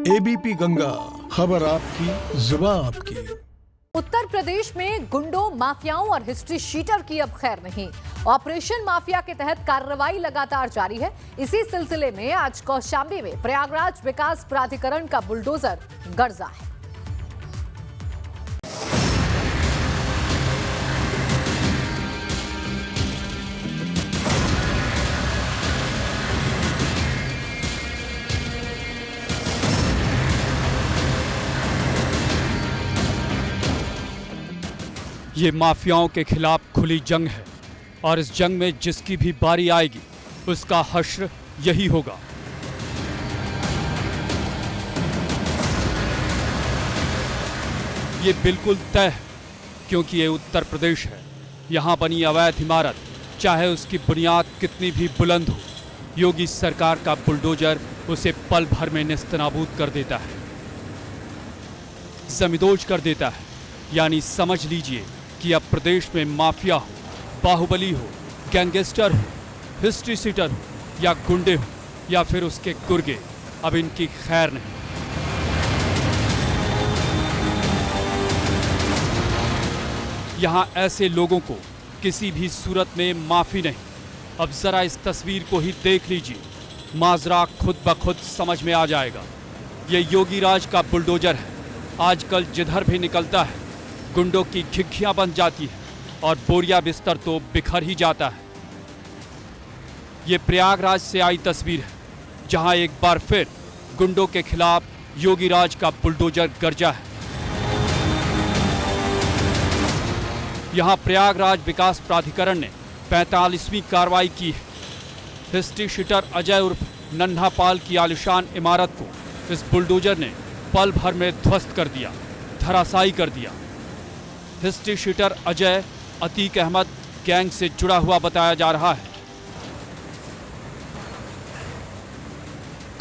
ABP Ganga, खबर आपकी, जुबान आपकी। उत्तर प्रदेश में गुंडों, माफियाओं और हिस्ट्री शीटर की अब खैर नहीं। ऑपरेशन माफिया के तहत कार्रवाई लगातार जारी है। इसी सिलसिले में आज कौशांबी में प्रयागराज विकास प्राधिकरण का बुलडोजर गरजा है। ये माफियाओं के खिलाफ खुली जंग है और इस जंग में जिसकी भी बारी आएगी उसका हश्र यही होगा। ये बिल्कुल तय है क्योंकि ये उत्तर प्रदेश है। यहाँ बनी अवैध इमारत चाहे उसकी बुनियाद कितनी भी बुलंद हो, योगी सरकार का बुलडोजर उसे पल भर में नेस्तनाबूद कर देता है, जमींदोज कर देता है। यानी समझ लीजिए कि अब प्रदेश में माफिया हो, बाहुबली हो, गैंगस्टर हो, हिस्ट्री सीटर हो या गुंडे हो या फिर उसके गुर्गे, अब इनकी खैर नहीं। यहाँ ऐसे लोगों को किसी भी सूरत में माफी नहीं। अब जरा इस तस्वीर को ही देख लीजिए, माजरा खुद ब खुद समझ में आ जाएगा। ये योगी राज का बुलडोजर है। आजकल जिधर भी निकलता है गुंडों की खिखियां बन जाती है और बोरिया बिस्तर तो बिखर ही जाता है। ये प्रयागराज से आई तस्वीर है जहां एक बार फिर गुंडों के खिलाफ योगी राज का बुलडोजर गरजा है। यहां प्रयागराज विकास प्राधिकरण ने 45वीं कार्रवाई की है। हिस्ट्री शीटर अजय उर्फ नन्हा पाल की आलिशान इमारत को इस बुलडोजर ने पल भर में ध्वस्त कर दिया, धराशायी कर दिया। History sheeter Ajay Atiq Ahmed gang से जुड़ा हुआ बताया जा रहा है।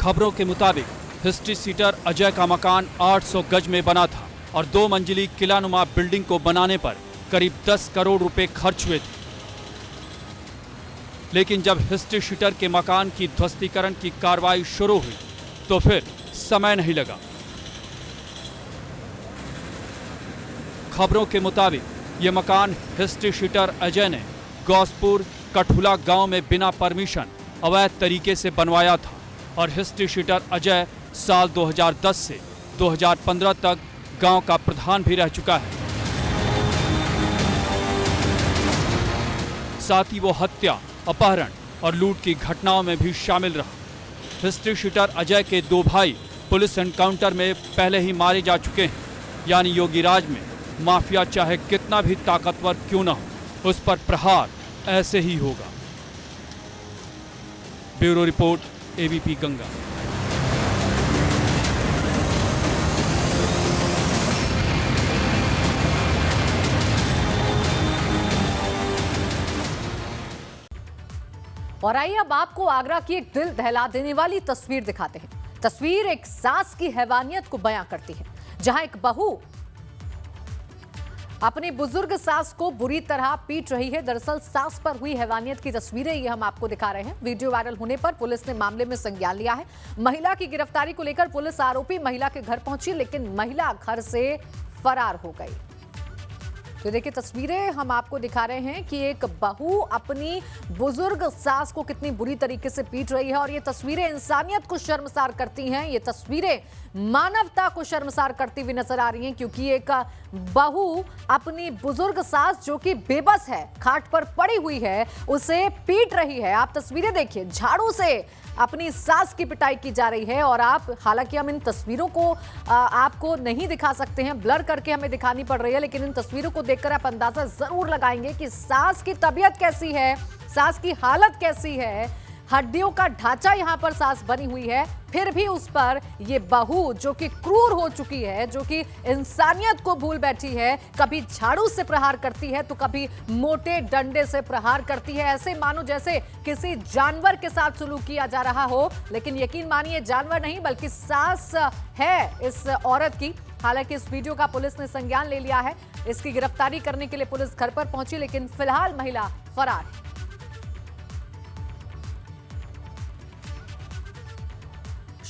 खबरों के मुताबिक हिस्ट्री शीटर अजय का मकान 800 गज में बना था और 2 मंजिली किलानुमा बिल्डिंग को बनाने पर करीब 10 करोड़ रुपए खर्च हुए थे। लेकिन जब हिस्ट्री शीटर के मकान की ध्वस्तीकरण की कार्रवाई शुरू हुई तो फिर समय नहीं लगा। खबरों के मुताबिक ये मकान हिस्ट्री शीटर अजय ने गौसपुर कठुला गांव में बिना परमिशन अवैध तरीके से बनवाया था और हिस्ट्री शीटर अजय साल 2010 से 2015 तक गांव का प्रधान भी रह चुका है। साथ ही वो हत्या, अपहरण और लूट की घटनाओं में भी शामिल रहा। हिस्ट्री शीटर अजय के 2 भाई पुलिस एनकाउंटर में पहले ही मारे जा चुके हैं। यानी योगी राज में माफिया चाहे कितना भी ताकतवर क्यों ना हो, उस पर प्रहार ऐसे ही होगा। Bureau report, ABP Ganga. और आइए अब आपको आगरा की एक दिल दहला देने वाली तस्वीर दिखाते हैं। तस्वीर एक सास की हैवानियत को बयां करती है, जहां एक बहू अपनी बुजुर्ग सास को बुरी तरह पीट रही है। दरअसल सास पर हुई हैवानियत की तस्वीरें ये हम आपको दिखा रहे हैं। वीडियो वायरल होने पर पुलिस ने मामले में संज्ञान लिया है। महिला की गिरफ्तारी को लेकर पुलिस आरोपी महिला के घर पहुंची, लेकिन महिला घर से फरार हो गई। तो देखिए तस्वीरें हम आपको दिखा रहे हैं कि एक बहू अपनी बुजुर्ग सास को कितनी बुरी तरीके से पीट रही है और ये तस्वीरें इंसानियत को शर्मसार करती हैं। ये तस्वीरें मानवता को शर्मसार करती हुई नजर आ रही हैं, क्योंकि एक बहू अपनी बुजुर्ग सास जो कि बेबस है, खाट पर पड़ी हुई है, उसे पीट रही है। आप तस्वीरें देखिए, झाड़ू से अपनी सास की पिटाई की जा रही है। और आप, हालांकि हम इन तस्वीरों को आपको नहीं दिखा सकते हैं, ब्लर करके हमें दिखानी पड़ रही है, लेकिन इन तस्वीरों को देखकर आप अंदाजा जरूर लगाएंगे कि सास की तबीयत कैसी है, सास की हालत कैसी है। हड्डियों का ढांचा यहां पर सास बनी हुई है, फिर भी उस पर ये बहू जो कि क्रूर हो चुकी है, जो कि इंसानियत को भूल बैठी है, कभी झाड़ू से प्रहार करती है तो कभी मोटे डंडे से प्रहार करती है। ऐसे मानो जैसे किसी जानवर के साथ सलूक किया जा रहा हो। लेकिन यकीन मानिए, जानवर नहीं बल्कि सास है इस औरत की। हालांकि इस वीडियो का पुलिस ने संज्ञान ले लिया है। इसकी गिरफ्तारी करने के लिए पुलिस घर पर पहुंची, लेकिन फिलहाल महिला फरार है।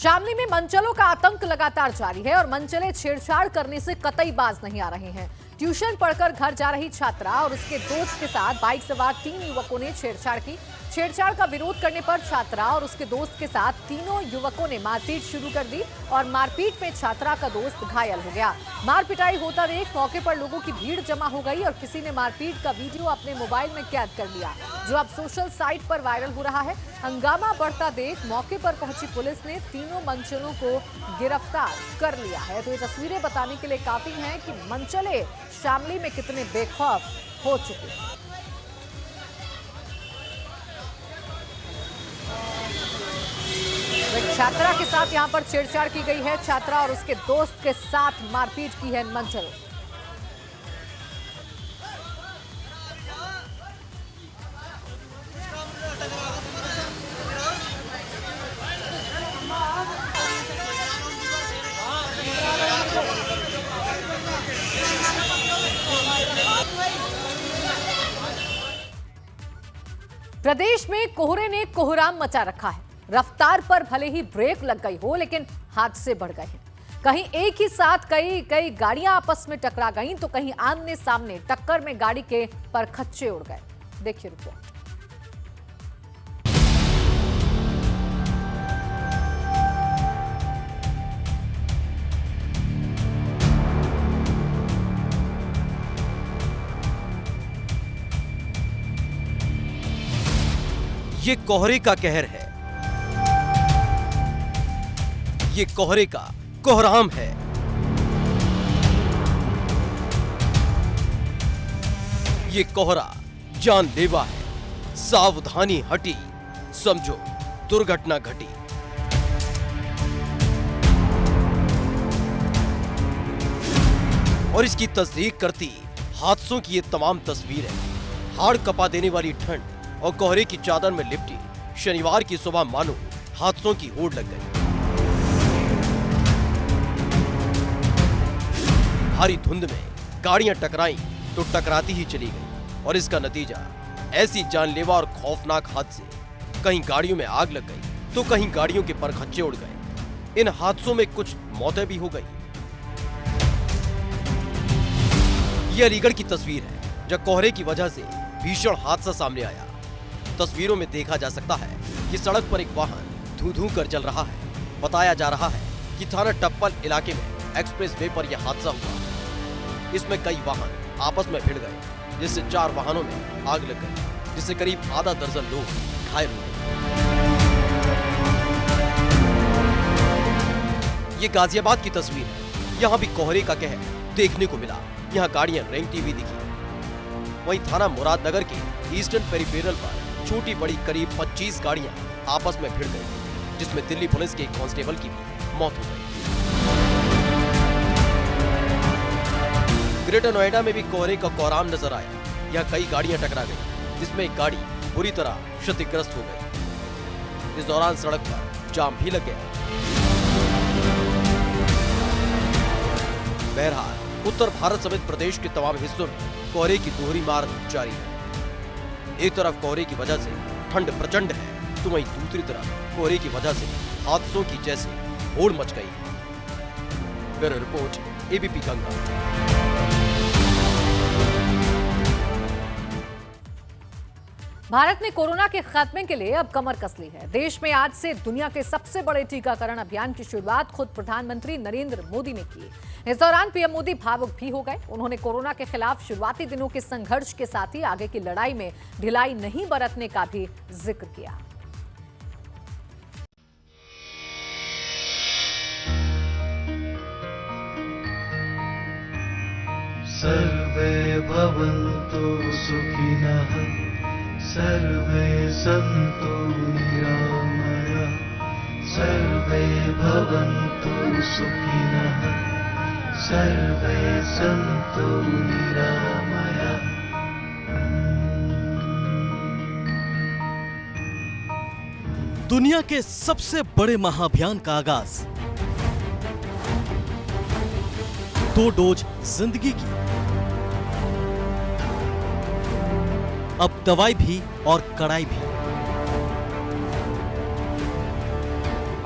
शामली में मनचलों का आतंक लगातार जारी है और मनचले छेड़छाड़ करने से कतई बाज नहीं आ रहे हैं। ट्यूशन पढ़कर घर जा रही छात्रा और उसके दोस्त के साथ बाइक सवार 3 युवकों ने छेड़छाड़ की। छेड़छाड़ का विरोध करने पर छात्रा और उसके दोस्त के साथ तीनों युवकों ने मारपीट शुरू कर दी और मारपीट में छात्रा का दोस्त घायल हो गया। मार पिटाई होता देख मौके पर लोगों की भीड़ जमा हो गई और किसी ने मारपीट का वीडियो अपने मोबाइल में कैद कर लिया, जो अब सोशल साइट पर वायरल हो रहा है। हंगामा बढ़ता देख मौके पर पहुंची पुलिस ने तीनों मनचलों को गिरफ्तार कर लिया है। तो ये तस्वीरें बताने के लिए काफी हैं कि मनचले शामली में कितने बेखौफ हो चुके हैं। एक छात्रा के साथ यहां पर छेड़छाड़ की गई है। छात्रा और उसके दोस्त के साथ मारपीट की है मनचलों। प्रदेश में कोहरे ने कोहराम मचा रखा है। रफ्तार पर भले ही ब्रेक लग गई हो, लेकिन हादसे बढ़ गए हैं। कहीं एक ही साथ कई गाड़ियां आपस में टकरा गईं, तो कहीं आमने सामने टक्कर में गाड़ी के परखच्चे उड़ गए। देखिए रिपोर्ट। ये कोहरे का कहर है, ये कोहरे का कोहराम है। ये कोहरा जानलेवा है। सावधानी हटी, समझो दुर्घटना घटी। और इसकी तस्दीक करती हादसों की ये तमाम तस्वीरें। हाड़ कपा देने वाली ठंड और कोहरे की चादर में लिपटी शनिवार की सुबह मानो हादसों की होड़ लग गई। भारी धुंध में गाड़ियां टकराई तो टकराती ही चली गई और इसका नतीजा ऐसी जानलेवा और खौफनाक हादसे। कहीं गाड़ियों में आग लग गई तो कहीं गाड़ियों के परखच्चे उड़ गए। इन हादसों में कुछ मौतें भी हो गई। यह अलीगढ़ की तस्वीर है, जहां कोहरे की वजह से भीषण हादसा सामने आया। तस्वीरों में देखा जा सकता है कि सड़क पर एक वाहन धू-धू कर चल रहा है। बताया जा रहा है कि थाना टप्पल इलाके में एक्सप्रेस वे पर यह हादसा हुआ। इसमें कई वाहन आपस में भिड़ गए, जिससे 4 वाहनों में आग लग गई, जिससे करीब आधा दर्जन लोग घायल हो गए। ये गाजियाबाद की तस्वीर है। यहाँ भी कोहरे का कहर देखने को मिला। यहाँ गाड़ियां रेंगती हुई दिखी। वहीं थाना मुरादनगर के ईस्टर्न पेरिफेरल पर छोटी बड़ी करीब 25 गाड़ियां आपस में भिड़ गई, जिसमें दिल्ली पुलिस के एक कांस्टेबल की भी मौत हो गई। ग्रेटर नोएडा में भी कोहरे का कोहराम नजर आया। यहाँ कई गाड़ियां टकरा गई, जिसमें एक गाड़ी बुरी तरह क्षतिग्रस्त हो गई। इस दौरान सड़क पर जाम भी लग गया। बहरहाल उत्तर भारत समेत प्रदेश के तमाम हिस्सों में कोहरे की दोहरी मार जारी है। एक तरफ कोहरे की वजह से ठंड प्रचंड है, तो वहीं दूसरी तरफ कोहरे की वजह से हादसों की जैसे होड़ मच गई है। Bureau report, ABP Ganga. Bharat ने कोरोना के खात्मे के लिए अब कमर कस ली है। देश में आज से दुनिया के सबसे बड़े टीकाकरण अभियान की शुरुआत खुद प्रधानमंत्री नरेंद्र मोदी ने की। इस दौरान पीएम मोदी भावुक भी हो गए। उन्होंने कोरोना के खिलाफ शुरुआती दिनों के संघर्ष के साथ ही आगे की लड़ाई में ढिलाई नहीं बरतने का भी जिक्र किया। सर्वे भवन्तु सुखिनः, सर्वे सन्तु निरामयाः, सर्वे भवन्तु सुखिनः, सर्वे सन्तु निरामयाः। दुनिया के सबसे बड़े महाअभियान का आगाज। 2 डोज जिंदगी की। अब दवाई भी और कड़ाई भी।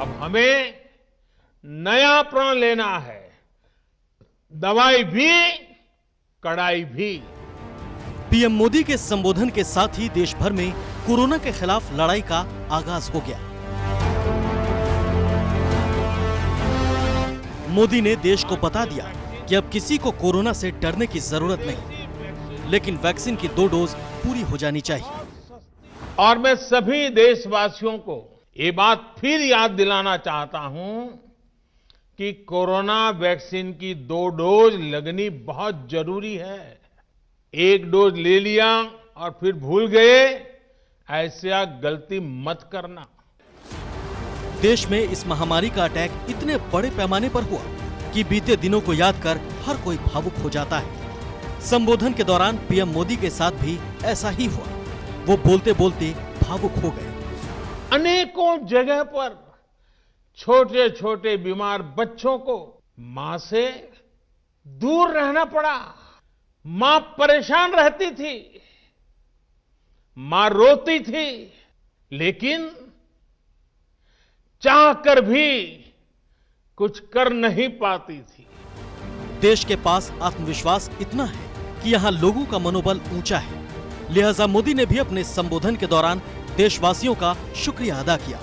अब हमें नया प्रण लेना है, दवाई भी कड़ाई भी। पीएम मोदी के संबोधन के साथ ही देश भर में कोरोना के खिलाफ लड़ाई का आगाज हो गया। मोदी ने देश को बता दिया कि अब किसी को कोरोना से डरने की जरूरत नहीं, लेकिन वैक्सीन की 2 डोज पूरी हो जानी चाहिए। और मैं सभी देशवासियों को ये बात फिर याद दिलाना चाहता हूं कि कोरोना वैक्सीन की 2 डोज लगनी बहुत जरूरी है। 1 डोज ले लिया और फिर भूल गए, ऐसा गलती मत करना। देश में इस महामारी का अटैक इतने बड़े पैमाने पर हुआ कि बीते दिनों को याद कर हर कोई भावुक हो जाता है। संबोधन के दौरान पीएम मोदी के साथ भी ऐसा ही हुआ। वो बोलते बोलते भावुक हो गए। अनेकों जगह पर छोटे छोटे बीमार बच्चों को मां से दूर रहना पड़ा। मां परेशान रहती थी, मां रोती थी, लेकिन चाहकर भी कुछ कर नहीं पाती थी। देश के पास आत्मविश्वास इतना है कि यहाँ लोगों का मनोबल ऊंचा है, लिहाजा मोदी ने भी अपने संबोधन के दौरान देशवासियों का शुक्रिया अदा किया।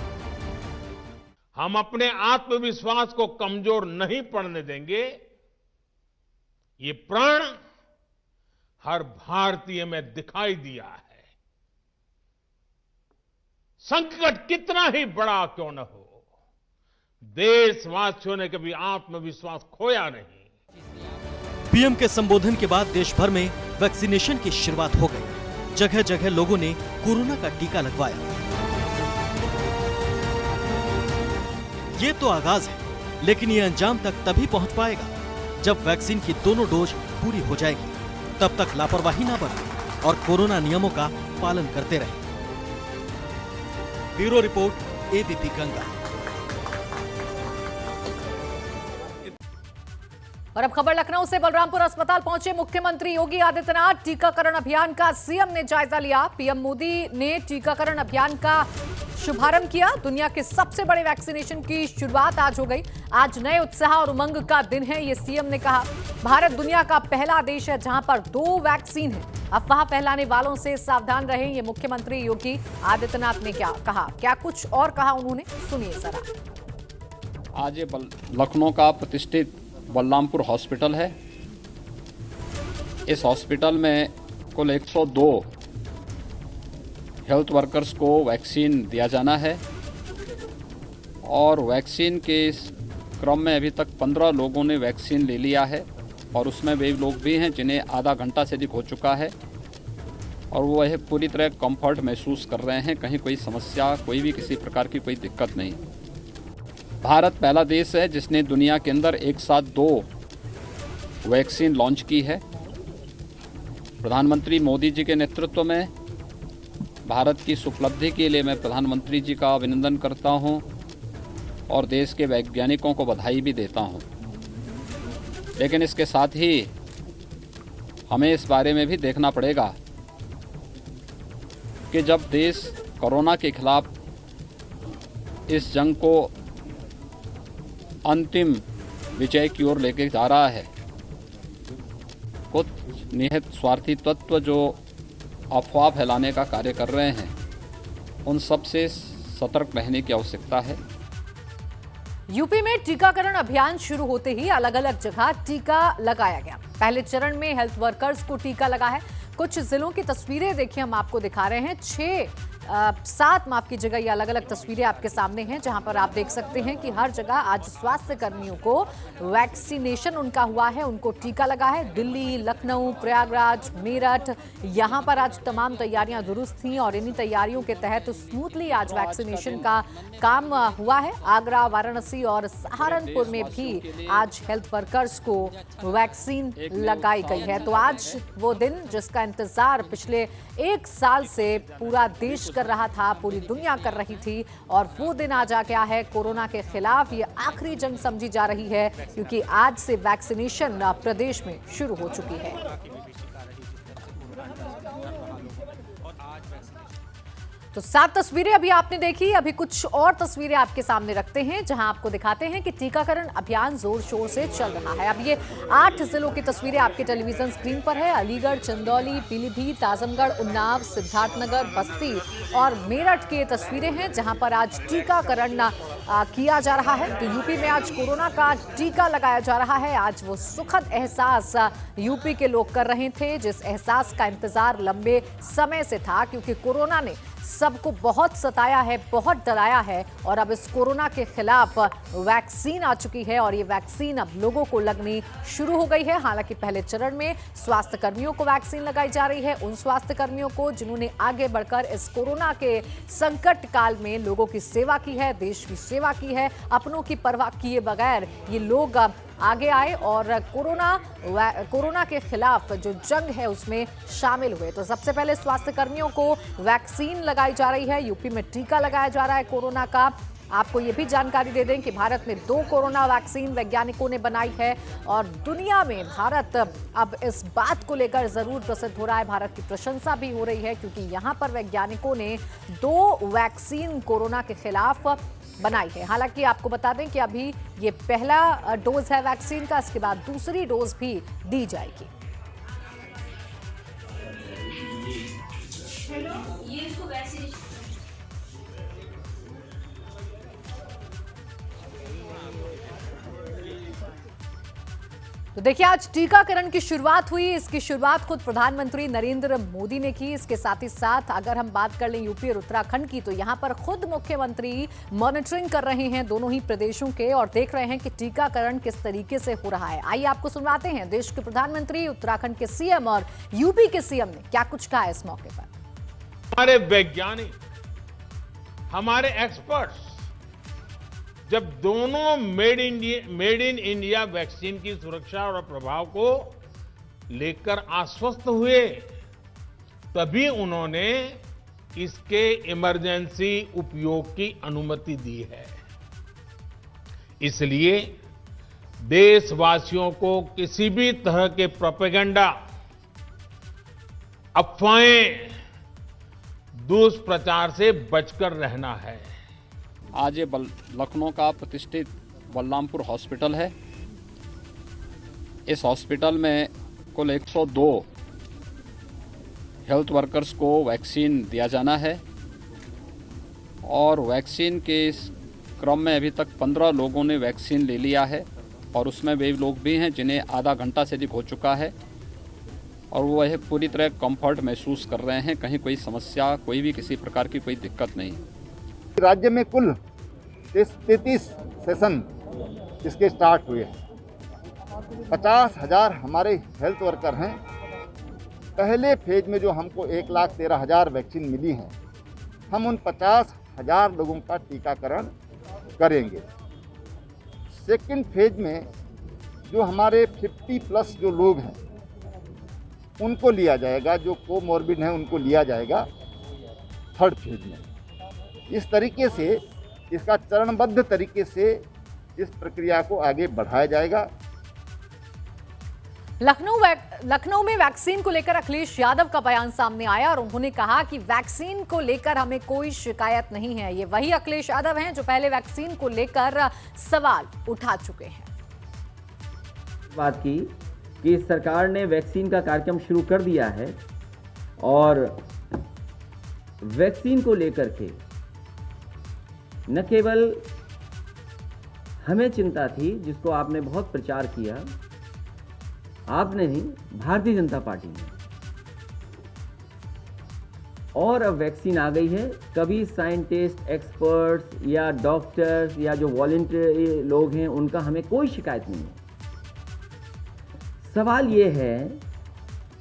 हम अपने आत्मविश्वास को कमजोर नहीं पड़ने देंगे। ये प्रण हर भारतीय में दिखाई दिया है। संकट कितना ही बड़ा क्यों न हो, देशवासियों ने कभी आत्मविश्वास खोया नहीं। पीएम के संबोधन के बाद देश भर में वैक्सीनेशन की शुरुआत हो गई। जगह जगह लोगों ने कोरोना का टीका लगवाया। ये तो आगाज है, लेकिन ये अंजाम तक तभी पहुंच पाएगा जब वैक्सीन की दोनों डोज पूरी हो जाएगी। तब तक लापरवाही ना बरतें और कोरोना नियमों का पालन करते रहें। Bureau report, ABP Ganga. और अब खबर लखनऊ से। बलरामपुर अस्पताल पहुंचे मुख्यमंत्री योगी आदित्यनाथ। टीकाकरण अभियान का सीएम ने जायजा लिया। पीएम मोदी ने टीकाकरण अभियान का शुभारंभ किया। दुनिया के सबसे बड़े वैक्सीनेशन की शुरुआत आज हो गई। आज नए उत्साह और उमंग का दिन है, ये सीएम ने कहा। भारत दुनिया का पहला देश है जहां पर 2 वैक्सीन है। अफवाह फैलाने वालों से सावधान रहें, ये मुख्यमंत्री योगी आदित्यनाथ ने क्या कहा, क्या कुछ और कहा उन्होंने, सुनिए जरा। आज ये लखनऊ का प्रतिष्ठित बलरामपुर हॉस्पिटल है। इस हॉस्पिटल में कुल 102 हेल्थ वर्कर्स को वैक्सीन दिया जाना है और वैक्सीन के इस क्रम में अभी तक 15 लोगों ने वैक्सीन ले लिया है और उसमें वे लोग भी हैं जिन्हें आधा घंटा से अधिक हो चुका है और वो यह पूरी तरह कंफर्ट महसूस कर रहे हैं। कहीं कोई समस्या, कोई भी किसी प्रकार की कोई दिक्कत नहीं। भारत पहला देश है जिसने दुनिया के अंदर एक साथ 2 वैक्सीन लॉन्च की है। प्रधानमंत्री मोदी जी के नेतृत्व में भारत की इस उपलब्धि के लिए मैं प्रधानमंत्री जी का अभिनंदन करता हूं और देश के वैज्ञानिकों को बधाई भी देता हूं। लेकिन इसके साथ ही हमें इस बारे में भी देखना पड़ेगा कि जब देश कोरोना के खिलाफ इस जंग को अंतिम विजय की ओर लेके जा रहा है, कुछ निहित स्वार्थी तत्व जो अफवाह फैलाने का कार्य कर रहे हैं, उन सब से सतर्क रहने की आवश्यकता है। यूपी में टीकाकरण अभियान शुरू होते ही अलग अलग जगह टीका लगाया गया। पहले चरण में हेल्थ वर्कर्स को टीका लगा है। कुछ जिलों की तस्वीरें देखिए, हम आपको दिखा रहे हैं। 7 माफ कीजिएगा, ये अलग अलग तस्वीरें आपके सामने हैं जहां पर आप देख सकते हैं कि हर जगह आज स्वास्थ्य कर्मियों को वैक्सीनेशन उनका हुआ है, उनको टीका लगा है। दिल्ली, लखनऊ, प्रयागराज, मेरठ, यहां पर आज तमाम तैयारियां दुरुस्त थीं और इन्हीं तैयारियों के तहत स्मूथली आज वैक्सीनेशन का काम हुआ है। आगरा, वाराणसी और सहारनपुर में भी आज हेल्थ वर्कर्स को वैक्सीन लगाई गई है। तो आज वो दिन जिसका इंतजार पिछले 1 साल से पूरा देश कर रहा था, पूरी दुनिया कर रही थी, और वो दिन आज आ गया है। कोरोना के खिलाफ ये आखिरी जंग समझी जा रही है क्योंकि आज से वैक्सीनेशन प्रदेश में शुरू हो चुकी है। तो 7 तस्वीरें अभी आपने देखी। अभी कुछ और तस्वीरें आपके सामने रखते हैं जहां आपको दिखाते हैं कि टीकाकरण अभियान जोर शोर से चल रहा है। अब ये 8 जिलों की तस्वीरें आपके टेलीविजन स्क्रीन पर है। अलीगढ़, चंदौली, पीलीभीत, आजमगढ़, उन्नाव, सिद्धार्थनगर, बस्ती और मेरठ की तस्वीरें हैं जहां पर आज टीकाकरण किया जा रहा है। तो यूपी में आज कोरोना का टीका लगाया जा रहा है। आज वो सुखद एहसास यूपी के लोग कर रहे थे जिस एहसास का इंतजार लंबे समय से था, क्योंकि कोरोना ने सबको बहुत सताया है, बहुत डराया है और अब इस कोरोना के खिलाफ वैक्सीन आ चुकी है और ये वैक्सीन अब लोगों को लगनी शुरू हो गई है। हालांकि पहले चरण में स्वास्थ्य कर्मियों को वैक्सीन लगाई जा रही है, उन स्वास्थ्य कर्मियों को जिन्होंने आगे बढ़कर इस कोरोना के संकट काल में लोगों की सेवा की है, देश की सेवा की है। अपनों की परवाह किए बगैर ये लोग आगे आए और कोरोना के खिलाफ जो जंग है उसमें शामिल हुए। तो सबसे पहले स्वास्थ्य कर्मियों को वैक्सीन लगाई जा रही है। यूपी में टीका लगाया जा रहा है कोरोना का। आपको ये भी जानकारी दे दें कि भारत में 2 कोरोना वैक्सीन वैज्ञानिकों ने बनाई है और दुनिया में भारत अब इस बात को लेकर जरूर प्रसिद्ध हो रहा है। भारत की प्रशंसा भी हो रही है क्योंकि यहाँ पर वैज्ञानिकों ने 2 वैक्सीन कोरोना के खिलाफ बनाई है। हालांकि आपको बता दें कि अभी ये पहला डोज है वैक्सीन का, इसके बाद दूसरी डोज भी दी जाएगी। तो देखिए, आज टीकाकरण की शुरुआत हुई। इसकी शुरुआत खुद प्रधानमंत्री नरेंद्र मोदी ने की। इसके साथ ही साथ अगर हम बात कर लें यूपी और उत्तराखंड की, तो यहां पर खुद मुख्यमंत्री मॉनिटरिंग कर रहे हैं दोनों ही प्रदेशों के और देख रहे हैं कि टीकाकरण किस तरीके से हो रहा है। आइए आपको सुनवाते हैं देश के प्रधानमंत्री, उत्तराखंड के सीएम और यूपी के सीएम ने क्या कुछ कहा इस मौके पर। हमारे वैज्ञानिक, हमारे एक्सपर्ट्स जब दोनों मेड इन इंडिया वैक्सीन की सुरक्षा और प्रभाव को लेकर आश्वस्त हुए, तभी उन्होंने इसके इमरजेंसी उपयोग की अनुमति दी है। इसलिए देशवासियों को किसी भी तरह के प्रोपेगेंडा, अफवाहें, दुष्प्रचार से बचकर रहना है। आज ये लखनऊ का प्रतिष्ठित बलरामपुर हॉस्पिटल है। इस हॉस्पिटल में कुल 102 हेल्थ वर्कर्स को वैक्सीन दिया जाना है और वैक्सीन के इस क्रम में अभी तक 15 लोगों ने वैक्सीन ले लिया है और उसमें वे लोग भी हैं जिन्हें आधा घंटा से अधिक हो चुका है और वो वह पूरी तरह कंफर्ट महसूस कर रहे हैं। कहीं कोई समस्या, कोई भी किसी प्रकार की कोई दिक्कत नहीं। राज्य में कुल 33 सेशन इसके स्टार्ट हुए हैं। 50,000 हमारे हेल्थ वर्कर हैं। पहले फेज में जो हमको 1,13,000 वैक्सीन मिली हैं, हम उन 50,000 लोगों का टीकाकरण करेंगे। सेकंड फेज में जो हमारे 50+ जो लोग हैं उनको लिया जाएगा, जो कोमॉर्बिड हैं उनको लिया जाएगा थर्ड फेज में। इस तरीके से इसका चरणबद्ध तरीके से इस प्रक्रिया को आगे बढ़ाया जाएगा। लखनऊ में वैक्सीन को लेकर अखिलेश यादव का बयान सामने आया और उन्होंने कहा कि वैक्सीन को लेकर हमें कोई शिकायत नहीं है। ये वही अखिलेश यादव हैं जो पहले वैक्सीन को लेकर सवाल उठा चुके हैं। बात की कि सरकार ने वैक्सीन का कार्यक्रम शुरू कर दिया है और वैक्सीन को लेकर के न केवल हमें चिंता थी, जिसको आपने बहुत प्रचार किया, आपने नहीं, भारतीय जनता पार्टी ने, और अब वैक्सीन आ गई है। कभी साइंटिस्ट, एक्सपर्ट्स या डॉक्टर्स या जो वॉलंटियर लोग हैं उनका हमें कोई शिकायत नहीं है। सवाल ये है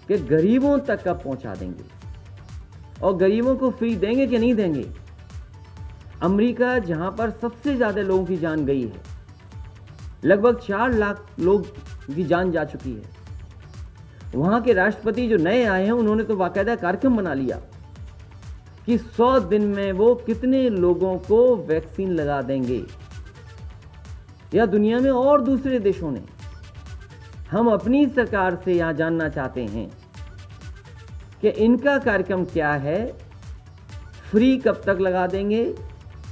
कि गरीबों तक कब पहुंचा देंगे और गरीबों को फ्री देंगे कि नहीं देंगे। अमेरिका, जहां पर सबसे ज़्यादा लोगों की जान गई है, लगभग 4 लाख लोग की जान जा चुकी है, वहां के राष्ट्रपति जो नए आए हैं उन्होंने तो बाकायदा कार्यक्रम बना लिया कि 100 दिन में वो कितने लोगों को वैक्सीन लगा देंगे। या दुनिया में और दूसरे देशों ने। हम अपनी सरकार से यहां जानना चाहते हैं कि इनका कार्यक्रम क्या है फ्री कब तक लगा देंगे,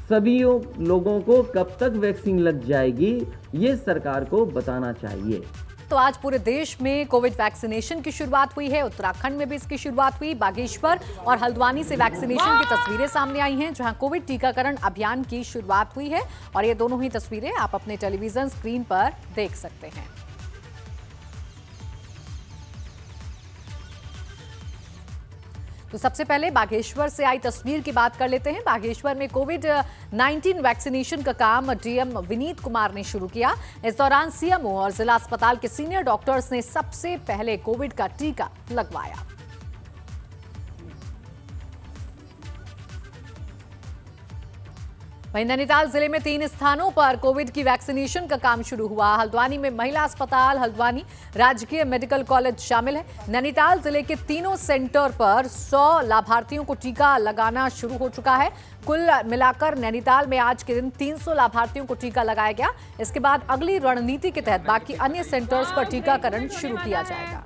सभी लोगों को कब तक वैक्सीन लग जाएगी, ये सरकार को बताना चाहिए। तो आज पूरे देश में कोविड वैक्सीनेशन की शुरुआत हुई है। उत्तराखंड में भी इसकी शुरुआत हुई। बागेश्वर और हल्द्वानी से वैक्सीनेशन की तस्वीरें सामने आई हैं, जहां कोविड टीकाकरण अभियान की शुरुआत हुई है। और ये दोनों ही तस्वीरें आप अपने टेलीविजन स्क्रीन पर देख सकते हैं। तो सबसे पहले बागेश्वर से आई तस्वीर की बात कर लेते हैं। बागेश्वर में कोविड-19 वैक्सीनेशन का काम डीएम विनीत कुमार ने शुरू किया। इस दौरान सीएमओ और जिला अस्पताल के सीनियर डॉक्टर्स ने सबसे पहले कोविड का टीका लगवाया। वहीं नैनीताल जिले में 3 स्थानों पर कोविड की वैक्सीनेशन का काम शुरू हुआ। हल्द्वानी में महिला अस्पताल हल्द्वानी राजकीय मेडिकल कॉलेज शामिल है। नैनीताल जिले के तीनों सेंटर पर 100 लाभार्थियों को टीका लगाना शुरू हो चुका है। कुल मिलाकर नैनीताल में आज के दिन 300 लाभार्थियों को टीका लगाया गया। इसके बाद अगली रणनीति के तहत बाकी अन्य सेंटर्स पर टीकाकरण शुरू किया जाएगा।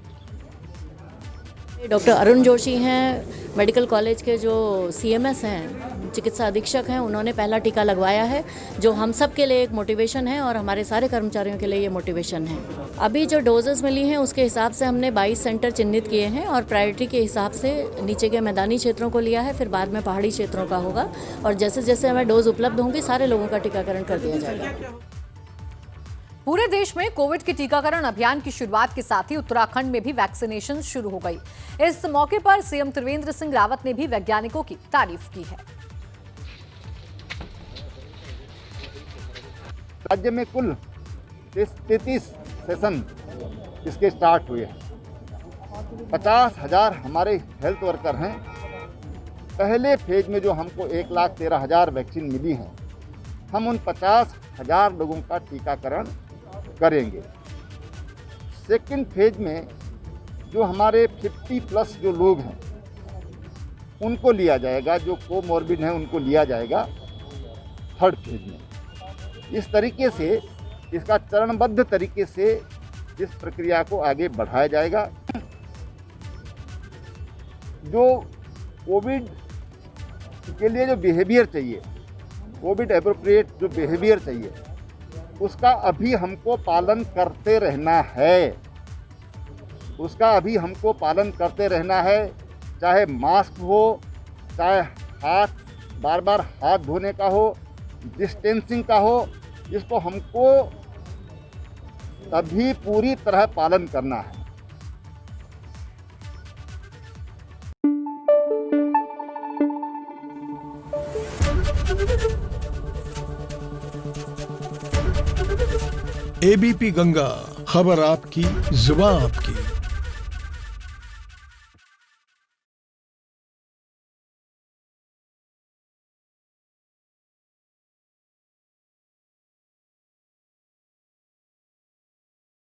डॉक्टर अरुण जोशी हैं, मेडिकल कॉलेज के जो सीएमएस हैं, चिकित्सा अधीक्षक हैं, उन्होंने पहला टीका लगवाया है, जो हम सब के लिए एक मोटिवेशन है और हमारे सारे कर्मचारियों के लिए ये मोटिवेशन है। अभी जो डोजेस मिली हैं उसके हिसाब से हमने 22 सेंटर चिन्हित किए हैं और प्रायोरिटी के हिसाब से नीचे के मैदानी क्षेत्रों को लिया है, फिर बाद में पहाड़ी क्षेत्रों का होगा। और जैसे जैसे हमें डोज उपलब्ध होंगी सारे लोगों का टीकाकरण कर दिया जाएगा। पूरे देश में कोविड के टीकाकरण अभियान की शुरुआत के साथ ही उत्तराखंड में भी वैक्सीनेशन शुरू हो गई। इस मौके पर सीएम त्रिवेंद्र सिंह रावत ने भी वैज्ञानिकों की तारीफ की है। राज्य में कुल 33 सेशन इसके स्टार्ट हुए हैं। 50,000 हमारे हेल्थ वर्कर हैं। पहले फेज में जो हमको 1,13,000 वैक्सीन मिली हैं, हम उन 50,000 लोगों का टीकाकरण करेंगे। सेकंड फेज में जो हमारे 50+ जो लोग हैं उनको लिया जाएगा, जो कोमॉर्बिड हैं उनको लिया जाएगा थर्ड फेज में। इस तरीके से इसका चरणबद्ध तरीके से इस प्रक्रिया को आगे बढ़ाया जाएगा। जो कोविड के लिए जो बिहेवियर चाहिए, कोविड एप्रोप्रिएट जो बिहेवियर चाहिए, उसका अभी हमको पालन करते रहना है। उसका अभी हमको पालन करते रहना है। चाहे मास्क हो, चाहे बार बार हाथ धोने का हो, डिस्टेंसिंग का हो, इसको हमको अभी पूरी तरह पालन करना है। एबीपी गंगा, खबर आपकी, जुबान आपकी।